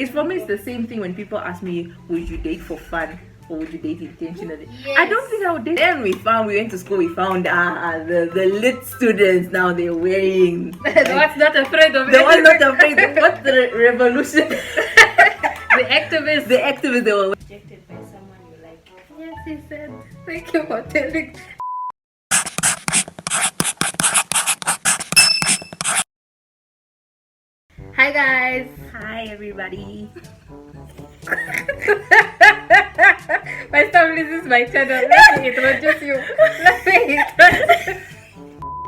It's for me, it's the same thing when people ask me, would you date for fun or would you date intentionally? Yes. I don't think I would date. Then we went to school, we found the lit students now they're wearing. The ones not afraid of it. The ones not afraid. What's the revolution? The activists. The activists, they were Rejected by someone you like. Yes, he said. Thank you for telling. Hi guys. Hi everybody. First time this is my channel. Let me introduce you.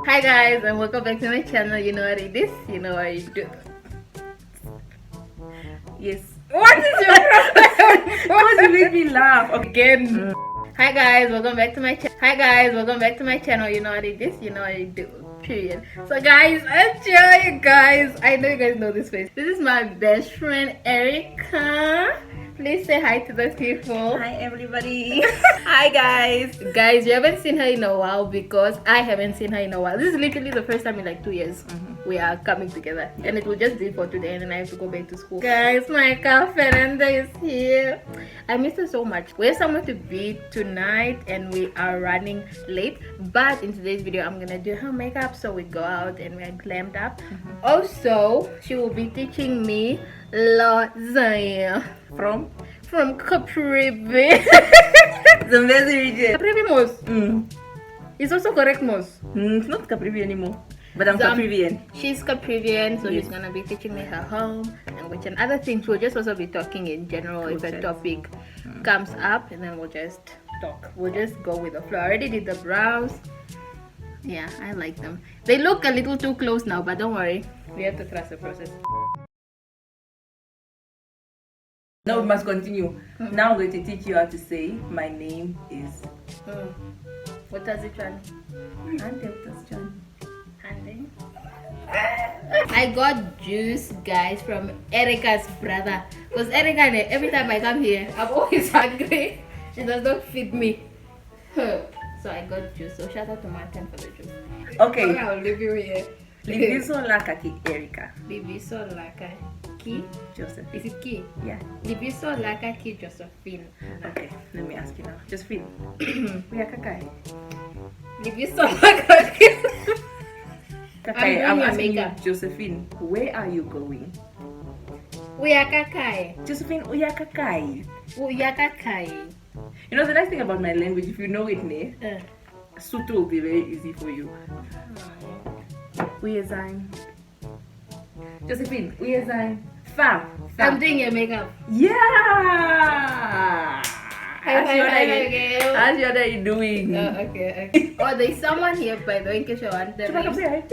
Hi guys and welcome back to my channel. You know what it is, you know what you do. Yes. What is your problem? Because you made me laugh. Again. Hi guys, welcome back to my channel. Hi guys, welcome back to my channel. You know what it is, you know what you do. Period. So guys, enjoy guys. I know you guys know this face. This is my best friend Erica. Please say hi to the people. Hi everybody. Hi guys. Guys, you haven't seen her in a while because I haven't seen her in a while. This is literally the first time in like 2 years we are coming together, and it will just be for today, and then I have to go back to school. Guys, my car Fernanda is here. I miss her so much. We have somewhere to be tonight, and we are running late. But in today's video, I'm gonna do her makeup, so we go out and we're glammed up. Also, she will be teaching me lasagna From Caprivi. Zambezi region. Caprivi Mos. It's also correct Mos. It's not Caprivi anymore. But I'm Caprivian. She's Caprivian, so Yes. she's gonna be teaching me her home and which and other things. We'll just also be talking in general if a topic comes up, and then we'll just talk. We'll just go with the flow. I already did the brows. Yeah, I like them. They look a little too close now, but don't worry. We have to trust the process. Now we must continue. Now I'm going to teach you how to say my name is What does it run? I got juice, guys, from Erica's brother. Because Erica, every time I come here, I'm always hungry. She does not feed me. So I got juice. So shout out to Martin for the juice. Okay. I'll leave you here. Libiso Lakati Erica. Libiso laka ki. Joseph. Is it ki? Yeah. Libiso laka ki Josephina. Okay, let me ask you now. Josephine. We are Kakai. Libiso laka ki. Kakai, I'm doing your asking you, makeup. Josephine, where are you going? Uya kakai. Josephine, we are Kakai. Uya kakai. You know the nice thing about my language, if you know it, ne, Sutu will be very easy for you. We are Zain. Josephine, we are Zain. Fa. I'm doing your makeup. Yeah. How's your day doing? Okay. Oh, there's someone here, by the way, in case you're wondering. Chupa, come say hi.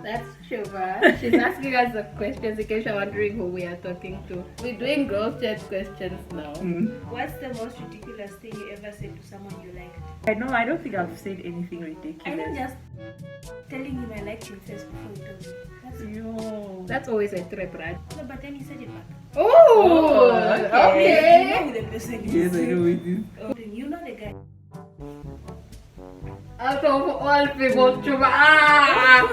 That's Shuba. She's asking us the questions in case you're wondering who we are talking to. We're doing girl chat questions now. What's the most ridiculous thing you ever said to someone you liked? I know, I don't think I've said anything I think ridiculous. just telling him I liked him first before he told me. That's it. Yo. That's always a trap, right? No, but then he said it back. Oh, You okay. know who the person is. Yes, I know it is. Oh, you know the guy. Out of all people, Shuba. That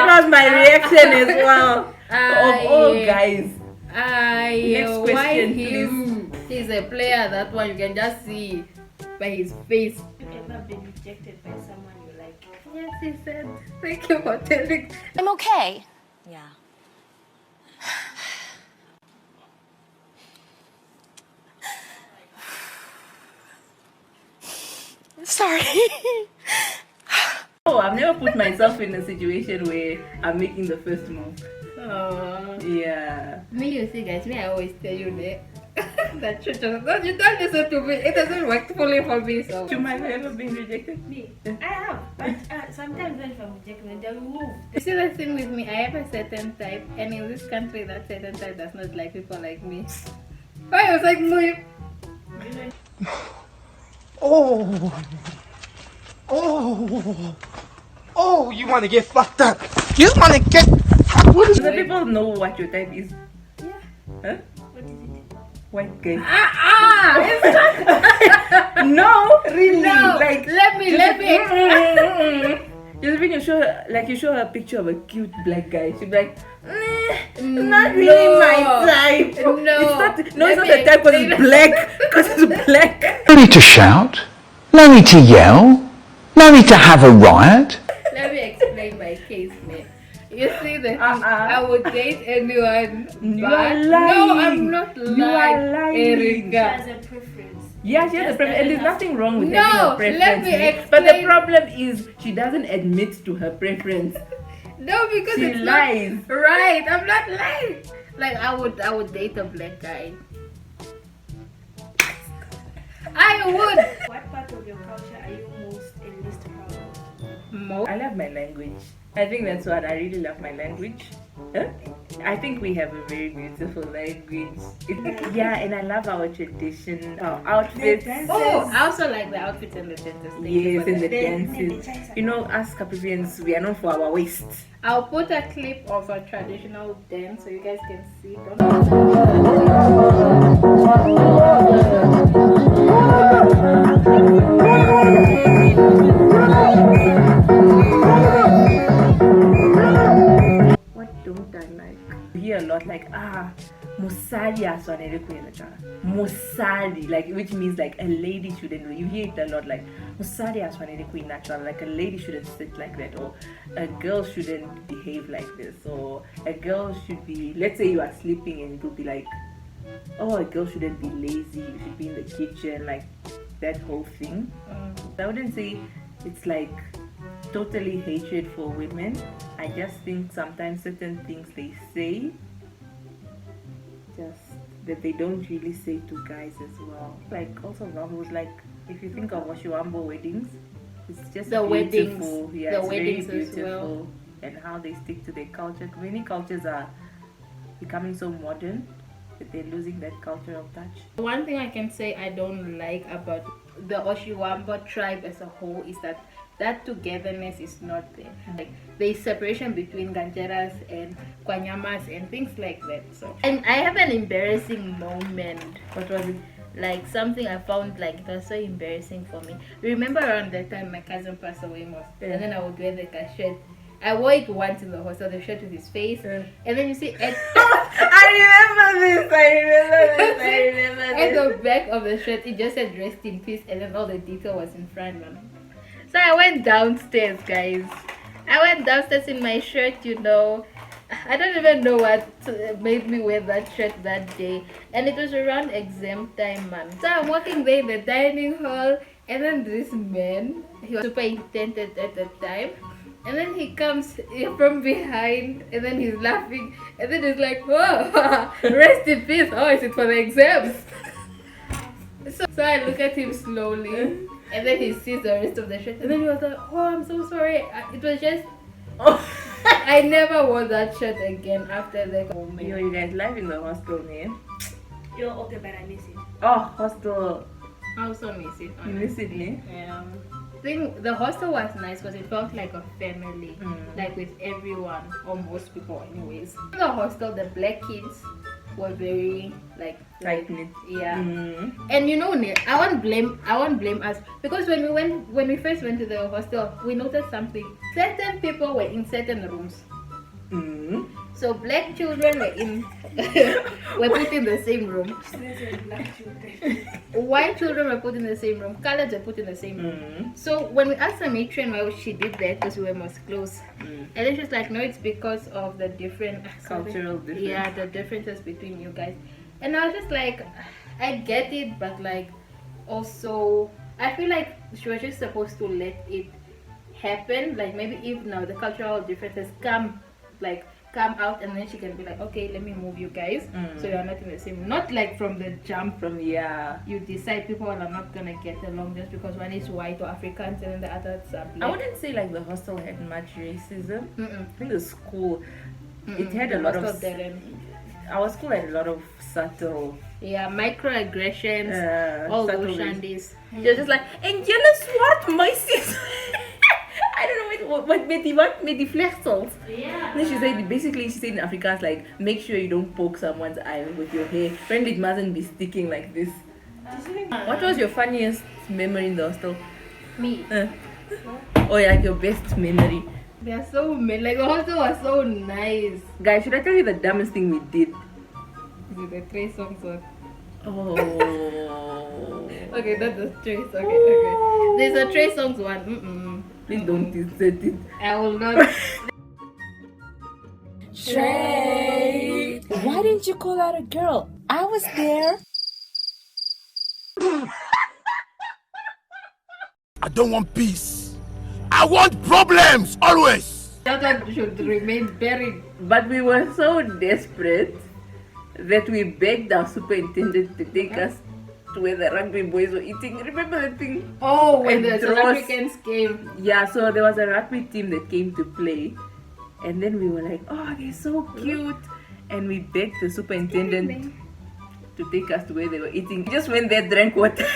was my reaction as well. Of all guys. Next Why question, him? He's a player. That one you can just see by his face. Have you ever been rejected by someone you like? Yes, he said. Thank you for telling. I'm okay. Yeah. Sorry. Oh, I've never put myself in a situation where I'm making the first move. Yeah. Me, you see, guys, I always tell you that. That you don't listen to me. It doesn't work fully for me. So. You might have ever been rejected? Me? I have. But sometimes when I'm rejected, they will move. You see the thing with me, I have a certain type, and in this country, that certain type does not like people like me. I was like, no. Oh, you want to get fucked up. You want to get... What is The people know what your type is. Yeah. Huh? What is it? White guy. It's No, really. no. Like, let me. Josephine, you show her a picture of a cute black guy. She'll be like, not really my type. No. It's not the type because it's black. Because it's black. No need to shout. No need to yell. No need to have a riot. Let me explain my case, man. You see that I would date anyone. You but are lying. No, I'm not lying. You are lying. She Erica. has a preference. Yeah, she has a preference, and there's nothing wrong with No, having a preference. let me eh? But the explain. problem is she doesn't admit to her preference. No, because She it's lies. not right. I'm not lying. Like I would date a black guy. I would. What part of your culture are you most and least proud of? I love my language. I think that's what I really love my language. Huh? I think we have a very beautiful language. Yeah, and I love our tradition, our outfits. Oh, I also like the outfits and the dances. Yes, and the dances. You know, us Caprivians, we are known for our waists. I'll put a clip of a traditional dance so you guys can see. What don't I like? You hear a lot like, Musali aswanele kuyenza. Musali, like, which means like a lady shouldn't do. You hear it a lot like, Musali aswanele kuyenza, like a lady shouldn't sit like that, or a girl shouldn't behave like this, or a girl should be, let's say you are sleeping and it would be like, oh, a girl shouldn't be lazy, you should be in the kitchen, like that whole thing. I wouldn't say it's like totally hatred for women. I just think sometimes certain things they say, just that they don't really say to guys as well. Like also Vamos, like if you think of Oshiwambo weddings, it's just The beautiful. weddings, Yeah, the it's weddings very as beautiful. well. And how they stick to their culture. Many cultures are becoming so modern that they're losing that cultural touch. One thing I can say I don't like about the Oshiwamba tribe as a whole is that togetherness is not there. Like there's separation between Ganjeras and Kwanyamas and things like that. So, and I have an embarrassing moment. What was it? Like something I found like it was so embarrassing for me. Remember around that time my cousin passed away and then I would wear the shirt. I wore it once in the hostel, the shirt with his face, and then you see at I remember this. at the back of the shirt it just said rest in peace, and then all the detail was in front, man. So I went downstairs, guys. I went downstairs in my shirt, you know. I don't even know what made me wear that shirt that day, and it was around exam time, man. So I'm walking there in the dining hall, and then this man, he was super intense at the time. And then he comes from behind, and then he's laughing, and then he's like, "Oh, rest in peace. Oh, is it for the exams?" So I look at him slowly, and then he sees the rest of the shirt, and then he was like, "Oh, I'm so sorry. It was just." I never wore that shirt again after that moment. Yo, you guys live in the hostel, man. You're okay, but I miss it. Oh, hostel. I also miss it. You miss it, man? Yeah. I think the hostel was nice because it felt like a family, like with everyone or most people, anyways. In the hostel, the black kids were very like Tight knit. yeah. And you know, I won't blame us because when we first went to the hostel, we noticed something. Certain people were in certain rooms. So black children were put in the same room. Black children. White children were put in the same room. Coloreds were put in the same room. So when we asked the matron why she did that, because we were most close, and then she's like, no, it's because of the different Cultural difference. Yeah, the differences between you guys. And I was just like, I get it, but like also I feel like she was just supposed to let it happen. Like maybe if now the cultural differences come out, and then she can be like, okay, let me move you guys so you're not in the same, not like from the jump from you decide people are not gonna get along just because one is white or Africans and then the others are black. I wouldn't say like the hostel had much racism. I think the school it had The a lot hostel of didn't. our school had a lot of subtle microaggressions, all subtle those ways. shandies. You're just like, and julle swart meisies. I don't know what made the flexels. Yeah. Then she said in Afrikaans like, make sure you don't poke someone's eye with your hair. Friend, it mustn't be sticking like this. What was your funniest memory in the hostel? Me. Oh yeah, like your best memory. They are so many. Like the hostel was so nice. Guys, should I tell you the dumbest thing we did? Is it the Trey songs one? Oh. Okay, that's the Trey song. Okay. There's a Trey songs one. Please don't insert it. I will not. Trey, why didn't you call out a girl? I was there. I don't want peace. I want problems always. That one should remain buried. But we were so desperate that we begged our superintendent to take us to where the rugby boys were eating. Remember the thing? Oh, when the And South draws. Africans came. Yeah, so there was a rugby team that came to play. And then we were like, oh, they're so cute. And we begged the superintendent to take us to where they were eating. We just went there, drank water.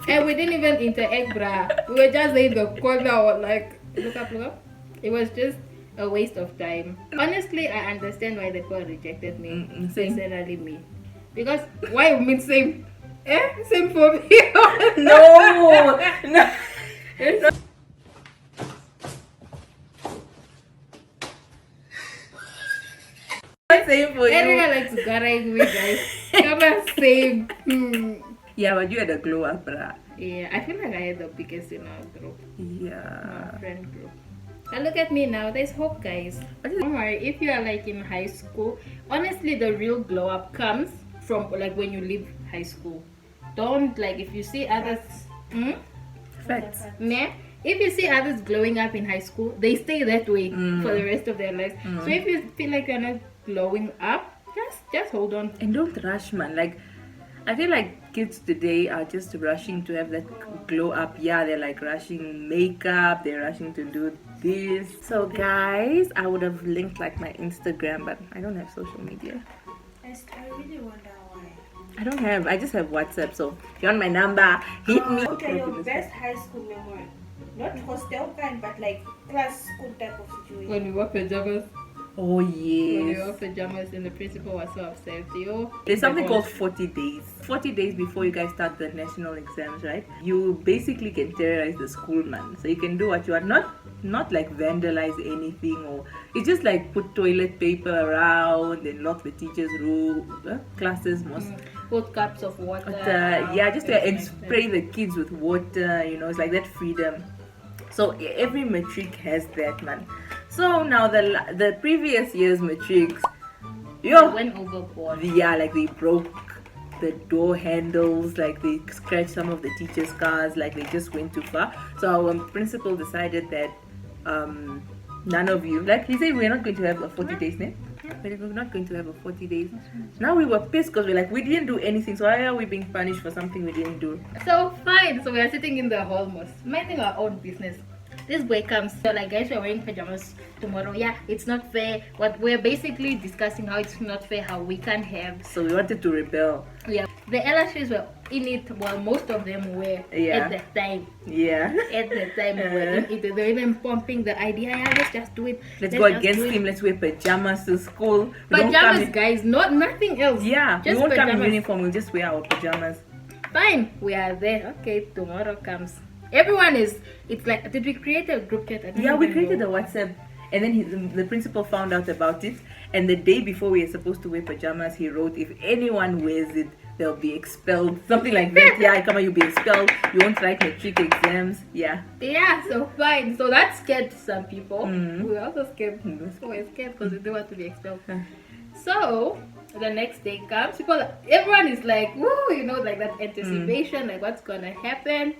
And we didn't even interact, bruh. We were just in the corner, like, look up. It was just a waste of time. Honestly, I understand why the girl rejected me. Same. Personally, me. Because, why you mean same? Same for me. No! No! Same for Everyone you. likes garang me, guys. Come on, same. Yeah, but you had a glow up, bruh. Yeah, I feel like I had the biggest in our group, Yeah. our friend group. And look at me now, there's hope, guys. Don't worry, if you are like in high school, honestly, the real glow up comes from like when you leave high school. Don't like if you see others. Facts. Nah, if you see others glowing up in high school, they stay that way for the rest of their lives. So if you feel like you're not glowing up, just hold on. And don't rush, man. Like, I feel like kids today are just rushing to have that glow up. Yeah, they're like rushing makeup, they're rushing to do this. So, guys, I would have linked like my Instagram, but I don't have social media. I really wonder why. I just have WhatsApp. So, if you want my number, hit me. Okay, your best high school memory. Not hostel kind, but like class school type of situation. When we wore pajamas, Oh, when we wore yes. pajamas, and the principal was so upset. Yo, There's something called 40 days. 40 days before you guys start the national exams, right? You basically can terrorize the school, man. So you can do what you want. Not like vandalize anything, or it's just like put toilet paper around and lock the teacher's room, classes most. put cups of water. Yeah, just and everything like spray the kids with water. You know, it's like that freedom. So every matric has that, man. So now the previous year's matrics, that. Went overboard. yeah, like they broke the door handles, like they scratched some of the teachers' cars, like they just went too far. So our principal decided that none of you, like he said, we're not going to have a 40 days, ne? We're not going to have a 40 days. Now we were pissed because we're like, we didn't do anything, so why are we being punished for something we didn't do? So fine. So we are sitting in the hall, minding our own business. This boy comes. So like, guys, we're wearing pajamas tomorrow. Yeah, it's not fair. But we're basically discussing how it's not fair, how we can't have. So we wanted to rebel. Yeah, the LSUs were in it. Well, most of them were Yeah. at the time. Yeah. At the time, we were in it. They were even pumping the idea. Yeah, let's just do it. Let's go just against do it. him. Let's wear pajamas to school. We don't come Pajamas, in- guys, nothing else. Yeah, just we won't come in pajamas. uniform. We'll just wear our pajamas. Fine, we are there. Okay, tomorrow comes. Everyone is. It's like, did we create a group chat? I don't Yeah, we even created know. a WhatsApp, and then the principal found out about it. And the day before we were supposed to wear pajamas, he wrote, "If anyone wears it, they'll be expelled." Something like that. Yeah, come on, you'll be expelled. You won't write matric exams. Yeah. Yeah, so fine. So that scared some people. Mm. We were also scared. So we're scared because we didn't want to be expelled. So the next day comes, everyone is like, woo, you know, like that anticipation, like what's gonna happen.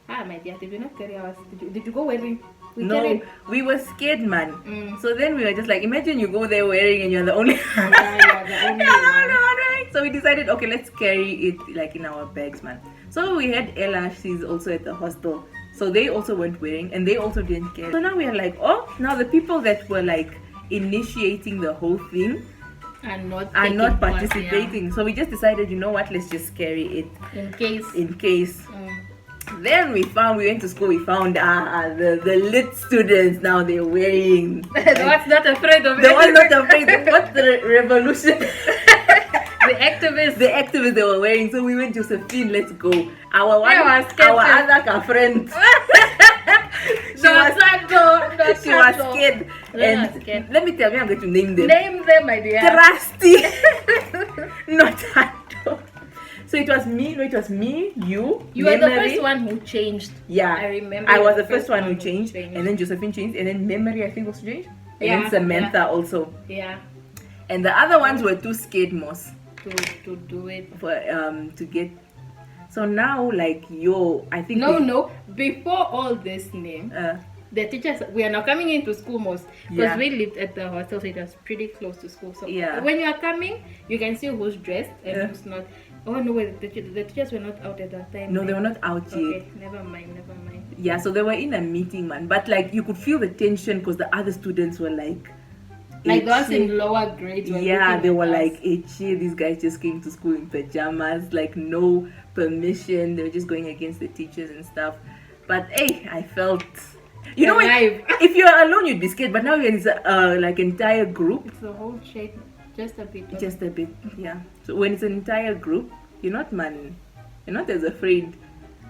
Ah, my dear, did you not carry ours? Did you go wearing? No, we were scared, man. Mm. So then we were just like, imagine you go there wearing and you're the only Yeah, you're the only one. one. So we decided, okay, let's carry it like in our bags, man. So we had LRCs also at the hostel. So they also weren't wearing and they also didn't carry. So now we are like, oh, now the people that were like initiating the whole thing And not are taking not part, participating. So we just decided, you know what, let's just carry it yeah. in case. Mm. Then we went to school, we found the lit students now they're wearing. The one's not afraid of The it. one not afraid. What's the revolution? The activists. The activists they were wearing. So we went, Josephine, let's go. Our was scared our too. other friend. She was She scared. And scared. let me tell you, I'm going to name them. Name them, my dear. Trusty. Not Hato. So it was me, you. You were the Memory. first one who changed. Yeah. I remember. I you was were the first one who changed. And then Josephine changed. And then Memory, I think, was changed. And then Samantha also. Yeah. And the other ones were too scared, Moss. To do it. For to get. So now, like, I think. No. Before all this name, the teachers, we are now coming into school most because we lived at the hostel, so it was pretty close to school. So when you are coming, you can see who's dressed and who's not. Oh no, wait, the teachers were not out at that time. No, they were not out yet. Okay, never mind. Yeah, so they were in a meeting, man. But like, you could feel the tension because the other students were like those in lower grades. Yeah, they were like, these guys just came to school in pajamas, like no permission. They were just going against the teachers and stuff. But hey, I felt, you know, if you're alone, you'd be scared. But now it's like entire group. It's a whole shade, just a bit. Just a bit, yeah. So when it's an entire group, you're not as afraid.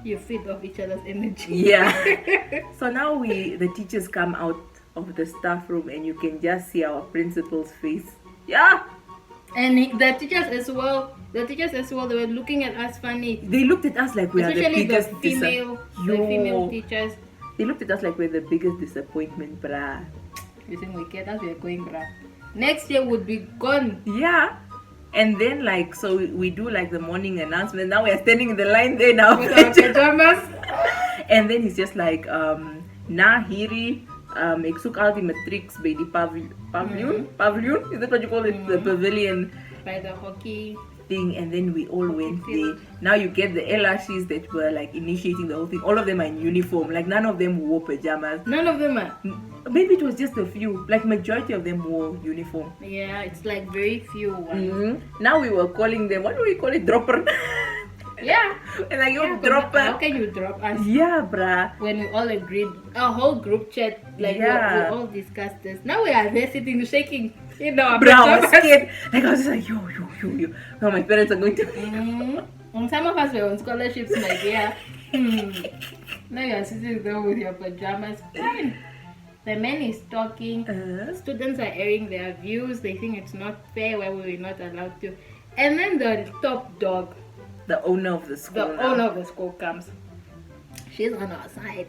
You feed off each other's energy. Yeah. So now the teachers come out of the staff room and you can just see our principal's face. Yeah. And the teachers as well, they were looking at us funny. They looked at us like we are the biggest the female teachers. They looked at us like we're the biggest disappointment, brah. You think we get us, we're going, brah. Next year would be gone. Yeah. And then like, so we do like the morning announcement. Now we're standing in the line there now. With our pajamas. And then he's just like, na hiri, ek soek al die matrieks by die pavilion. Pavilion? Is that what you call it? The pavilion. By the hockey thing. And then we all went there. Now you get the LRCs that were like initiating the whole thing. All of them are in uniform. Like none of them wore pajamas. None of them are. Maybe it was just a few. Like majority of them wore uniform. Yeah, it's like very few ones. Now we were calling them, what do we call it? Dropper. Yeah. And like, you dropper. How can you drop us? Yeah, bruh. When we all agreed, a whole group chat, like we all discussed this. Now we are there sitting, shaking. You know, bruh, I was scared. Like I was just like, yo. Now my parents are going to. And some of us were on scholarships, my dear. Now you are sitting there with your pajamas. Fine. The man is talking. Students are airing their views. They think it's not fair why we were not allowed to. And then the top dog, the owner of the school, comes. She's on our side.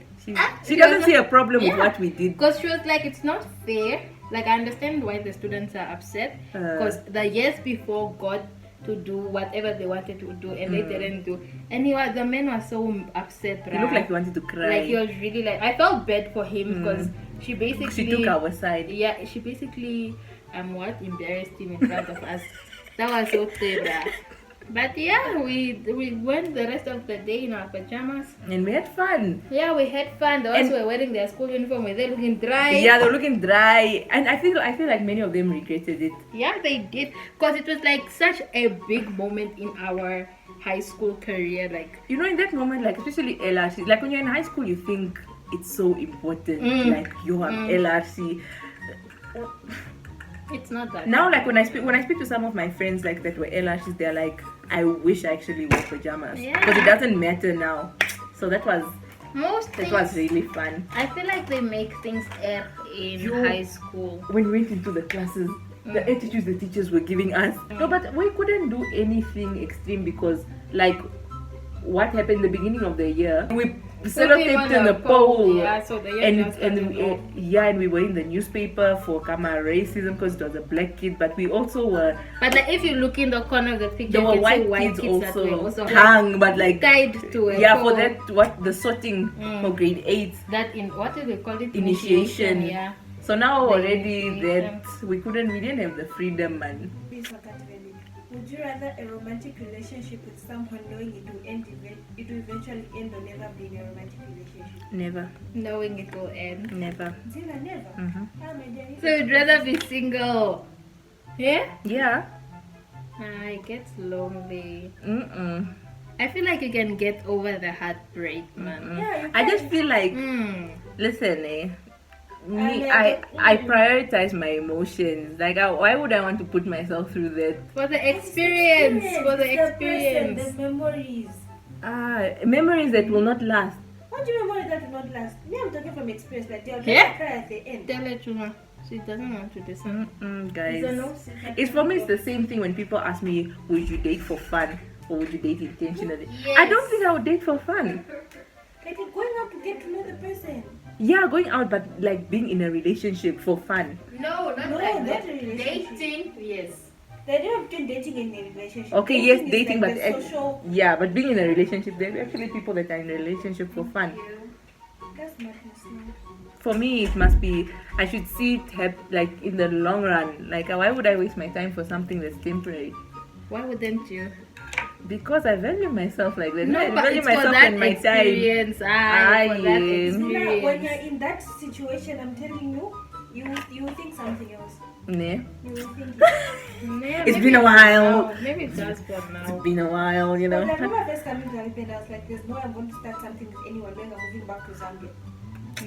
She doesn't see a problem with what we did. Because she was like, it's not fair. Like, I understand why the students are upset. Because the years before got to do whatever they wanted to do and they didn't do. And the man was so upset. He looked like he wanted to cry. Like, he was really like, I felt bad for him because she took our side. Yeah, she basically embarrassed him in front of us. That was so clear. But yeah, we went the rest of the day in our pajamas. And we had fun. Yeah, we had fun. The ones who were wearing their school uniform, were they looking dry? Yeah, they were looking dry. And I feel like many of them regretted it. Yeah, they did. Because it was like such a big moment in our high school career. Like, you know, in that moment, like especially LRC, like when you're in high school, you think it's so important. Like you have LRC. It's not that. Now, like when I speak to some of my friends like that were LRCs, they're like, I wish I actually wore pajamas because it doesn't matter now. So that was really fun. I feel like they make things air in high school. When we went into the classes, the attitudes the teachers were giving us. No, but we couldn't do anything extreme because, like, what happened the beginning of the year, we sellotaped in the pole. Yeah, so the year and we were in the newspaper for Kama racism because it was a black kid, but we also were. But like, if you look in the corner of the picture, there were you can white see kids that were also hung, but like tied to a pole. for that the sorting for grade 8. That what do they call it? Initiation. Yeah. So now already that we didn't have the freedom, man. Would you rather a romantic relationship with someone knowing it will eventually end, or never be in a romantic relationship? Never. Knowing it will end. Never. Zilla, never. So you'd rather be single? Yeah? Yeah. It gets lonely. I feel like you can get over the heartbreak, man. Yeah, I just feel like, listen, I prioritize my emotions. Like, why would I want to put myself through that? For the experience. The memories. Memories that will not last. How do you know that will not last? Me, I'm talking from experience. Like they'll Yeah? cry at the end. Tell her to her. She doesn't want to listen. Guys, It's a no secret. it's for me. It's the same thing when people ask me, "Would you date for fun or would you date intentionally?" Yes. I don't think I would date for fun. Like you're going out to get to know the person. Yeah, going out, but like being in a relationship for fun. No, not No, like not that. a relationship. Dating, yes. The idea of dating in a relationship. Okay, yes, is dating, like but the social. yeah, but being in a relationship, there are actually people that are in a relationship for fun. That's madness, no. For me, it must be. I should see it like in the long run. Like, why would I waste my time for something that's temporary? Why wouldn't you? Because I value myself like that. No, I but value it's for myself that and my time. experience. For that Nina, Aye. experience. when you're in that situation, I'm telling you, you will think something else. Nah. You will think. Yeah, It's maybe been a while. now. Maybe it's just for now. It's been a while, you But I know. remember first coming to Namibia, I was like, there's no way I'm going to start something with anyone when I'm moving back to Zambia.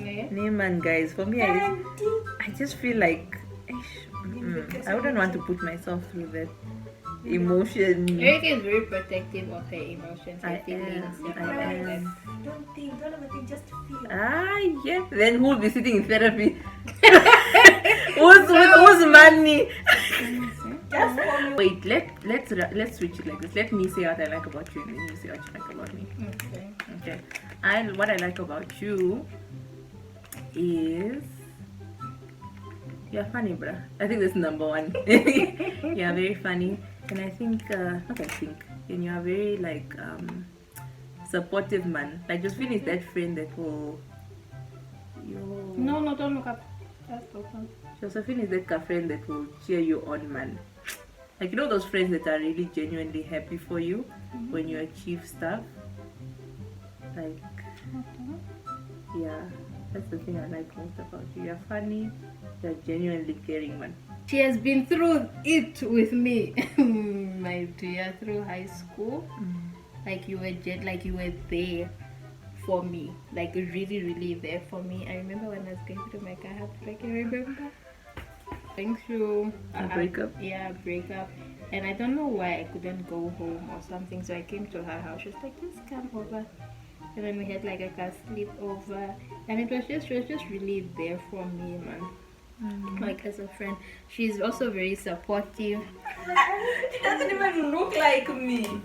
Yeah. Nah, man, guys. For me, I just feel like I wouldn't want to put myself through that emotion. Erica is very protective of her emotions, her I feelings. am. and I all like am. that. Don't overthink, just feel. Yeah. Then who will be sitting in therapy? who's money? Just follow. Wait, let's switch it like this. Let me say what I like about you, and then you say what you like about me. Okay. Okay. What I like about you is you're funny, bruh. I think that's number one. You're very funny, and I think and you're very like supportive man. Like Josephina is that friend that will. No, don't look up. Just open. Josephine is that friend that will cheer you on, man. Like, you know those friends that are really genuinely happy for you when you achieve stuff? Like, yeah, that's the thing I like most about you. You're funny, you're genuinely caring, man. She has been through it with me, my dear, through high school. Like you were there for me, like really, really there for me. I remember when I was going through my car heartbreak. I remember going through A breakup? Yeah, breakup. And I don't know why I couldn't go home or something. So I came to her house. She was like, "Just come over." And then we had like a car sleepover, and she was just really there for me, man. Like as a friend. She's also very supportive. She doesn't even look like me.